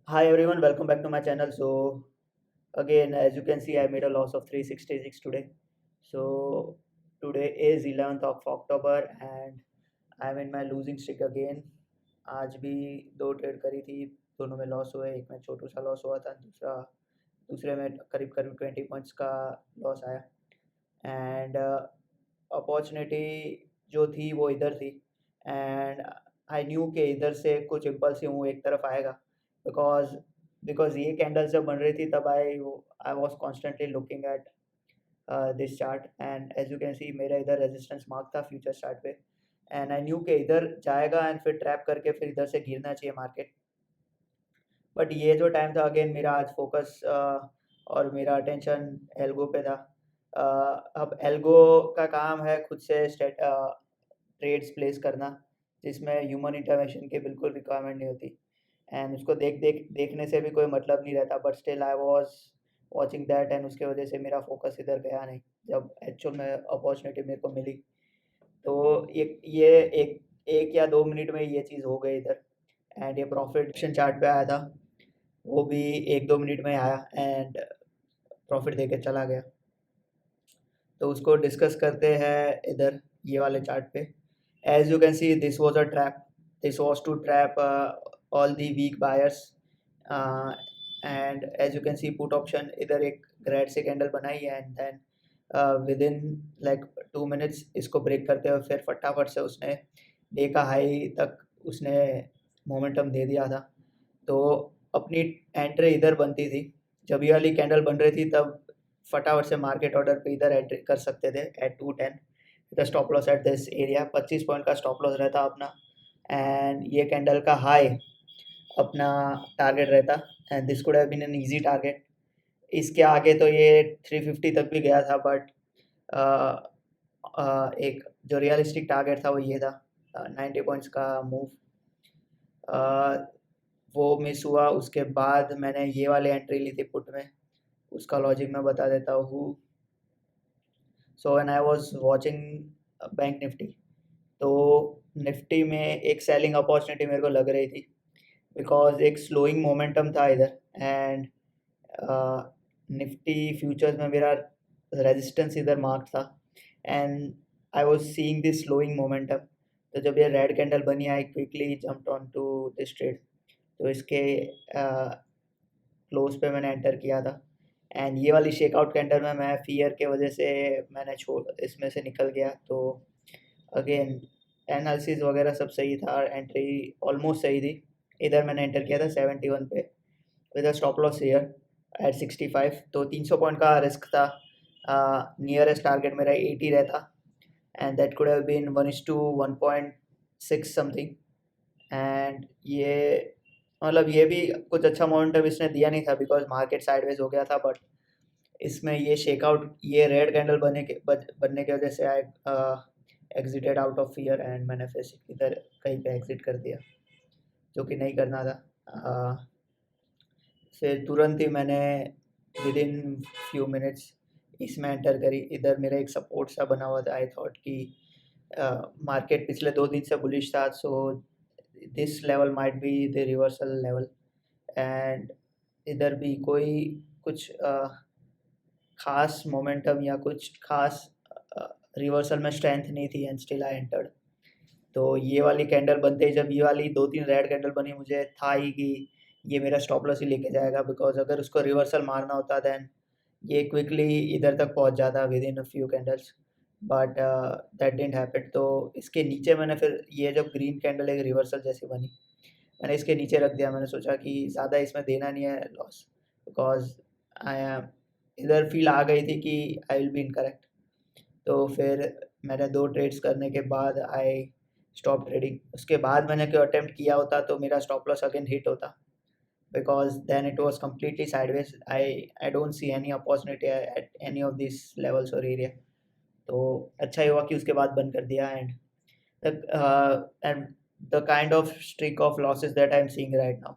Hi everyone, welcome back to my channel. So again, as you can see, I made a loss of 366 today. So today is 11th of October and I'm in my losing streak again. आज भी दो trade करी थी, दोनों में loss हुए। एक में छोटू सा लॉस हुआ था, दूसरे में करीब करीब 20 पॉइंट्स का लॉस आया। एंड अपॉर्चुनिटी जो थी वो इधर थी एंड आई न्यू कि इधर से कुछ इम्पल्सिव मूव एक तरफ आएगा बिकॉज बिकॉज ये कैंडल जब बन रही थी तब I was constantly looking at this chart and as you can see मेरा इधर रेजिस्टेंस मार्क था फ्यूचर चार्ट पे एंड आई न्यू कि इधर जाएगा एंड फिर ट्रैप करके फिर इधर से गिरना चाहिए मार्केट। बट ये जो टाइम था अगेन मेरा आज फोकस और मेरा अटेंशन एल्गो पे था। अब एल्गो का काम है खुद से ट्रेड्स प्लेस करना जिसमें ह्यूमन इंटरवेंशन की बिल्कुल रिक्वायरमेंट नहीं होती एंड उसको देखने से भी कोई मतलब नहीं रहता। But still I was watching that and उसके वजह से मेरा फोकस इधर गया नहीं जब एक्चुअल में अपॉर्चुनिटी मेरे को मिली। तो ये एक एक या 2 मिनट में ये चीज़ हो गई इधर एंड ये प्रॉफिट चार्ट पे आया था, वो भी 1-2 मिनट में आया एंड प्रॉफिट देके चला गया। तो उसको डिस्कस करते हैं इधर ये वाले चार्ट पे। As you can see this was a trap, this was to trap all the weak buyers and as you can see put option इधर एक ग्रेड से कैंडल बनाई है and then within like 2 minutes इसको break करते हुए फिर फटाफट से उसने डे का हाई तक उसने मोमेंटम दे दिया था। तो अपनी एंट्री इधर बनती थी, जब ये वाली कैंडल बन रही थी तब फटाफट से मार्केट ऑर्डर पे इधर एंट्री कर सकते थे at 210 the stop loss at this area. 25 point का स्टॉप लॉस रहता अपना एंड ये कैंडल का हाई अपना टारगेट रहता and this could have been an easy target. इसके आगे तो ये 350 तक भी गया था बट एक जो रियलिस्टिक टारगेट था वो ये था 90 पॉइंट्स का मूव, वो मिस हुआ। उसके बाद मैंने ये वाली एंट्री ली थी पुट में, उसका लॉजिक मैं बता देता हूँ। So when I was watching bank Nifty, तो निफ्टी में एक सेलिंग अपॉर्चुनिटी मेरे को लग रही थी बिकॉज एक स्लोइंग मोमेंटम था इधर एंड निफ्टी फ्यूचर्स में मेरा रेजिस्टेंस इधर मार्क था and I was seeing this slowing momentum. तो जब ये रेड कैंडल बनी I quickly jumped on to this trade. तो इसके क्लोज पे मैंने एंटर किया था एंड ये वाली शेकआउट कैंडल में मैं फियर के वजह से मैंने छोड़ इसमें से निकल गया। तो अगेन एनालिसिस वगैरह सब सही था, एंट्री ऑलमोस्ट सही थी। इधर मैंने एंटर किया था 71 पे with a stop loss here eight 65। तो 300 पॉइंट का रिस्क था। नियरेस्ट टारगेट मेरा 80 रहता and that could have been 1:1.6 something and ये मतलब ये भी कुछ अच्छा मोमेंटम इसने दिया नहीं था बिकॉज मार्केट साइडवेज हो गया था। बट इसमें ये शेकआउट ये रेड कैंडल बनने की वजह से I exited out of fear and मैंने फिर इधर कहीं पे एग्जिट कर दिया जो कि नहीं करना था। फिर तुरंत ही मैंने विद इन फ्यू मिनट्स इसमें एंटर करी। इधर मेरा एक सपोर्ट सा बना हुआ था, आई थॉट कि मार्केट पिछले 2 दिन से बुलिश था so this level might be the reversal level and इधर भी कोई कुछ खास मोमेंटम या कुछ खास रिवर्सल में स्ट्रेंथ नहीं थी एंड स्टिल आई एंटर्ड। तो ये वाली कैंडल बनते ही जब ये वाली 2-3 रेड कैंडल बनी मुझे था ही कि ये मेरा स्टॉप लॉस ही लेके जाएगा बिकॉज अगर उसको रिवर्सल मारना होता देन ये क्विकली इधर तक पहुंच जाता with in a few candles. But that didn't happen. तो इसके नीचे मैंने फिर ये जब ग्रीन कैंडल एक रिवर्सल जैसी बनी मैंने इसके नीचे रख दिया। मैंने सोचा कि ज़्यादा इसमें देना नहीं है लॉस बिकॉज आई एम इधर फील आ गई थी कि आई विल बी इनकरेक्ट। तो फिर मैंने 2 ट्रेड्स करने के बाद आई स्टॉप ट्रेडिंग। उसके बाद मैंने कोई अटेम्प्ट किया होता तो मेरा स्टॉप लॉस अगेन हिट होता because then it was completely sideways. I don't see any opportunity at any of this levels और एरिया। तो अच्छा ही हुआ कि उसके बाद बंद कर दिया and the kind of streak of losses that I am seeing right now.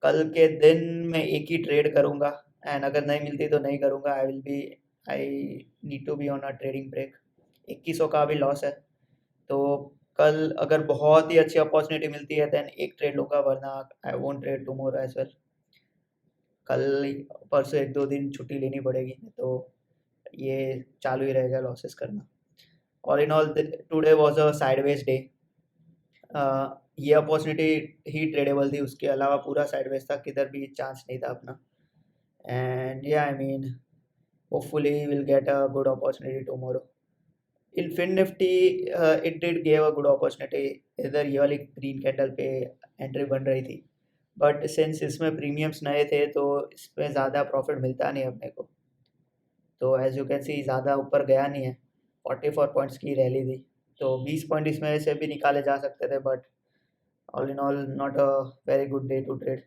कल के दिन मैं एक ही ट्रेड करूँगा एंड अगर नहीं मिलती तो नहीं करूँगा। I need to be on a trading break. 2100 का भी लॉस है तो कल अगर बहुत ही अच्छी अपॉर्चुनिटी मिलती है देन एक ट्रेड लूँगा, वरना I won't trade tomorrow as well. कल परसों 1-2 दिन छुट्टी लेनी पड़ेगी, तो ये चालू ही रहेगा लॉसेस करना। All in all today was a sideways day. ये अपॉर्चुनिटी ही ट्रेडेबल थी, उसके अलावा पूरा साइडवेज था, किधर भी चांस नहीं था अपना। एंड या I mean hopefully will get a good opportunity tomorrow. In FinNifty it did give a good opportunity, इधर ये वाली ग्रीन कैंडल पे एंट्री बन रही थी, बट सिंस इसमें प्रीमियम्स नए थे तो इसमें ज़्यादा प्रॉफिट मिलता नहीं अपने को। तो एज यू कैन सी ज़्यादा ऊपर गया नहीं है, 44 पॉइंट्स की रैली थी, तो 20 पॉइंट इसमें से भी निकाले जा सकते थे, but all in all not a very good day to trade.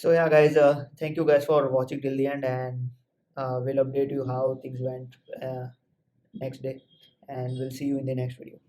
So yeah guys, thank you guys for watching till the end, and we'll update you how things went next day, and we'll see you in the next video.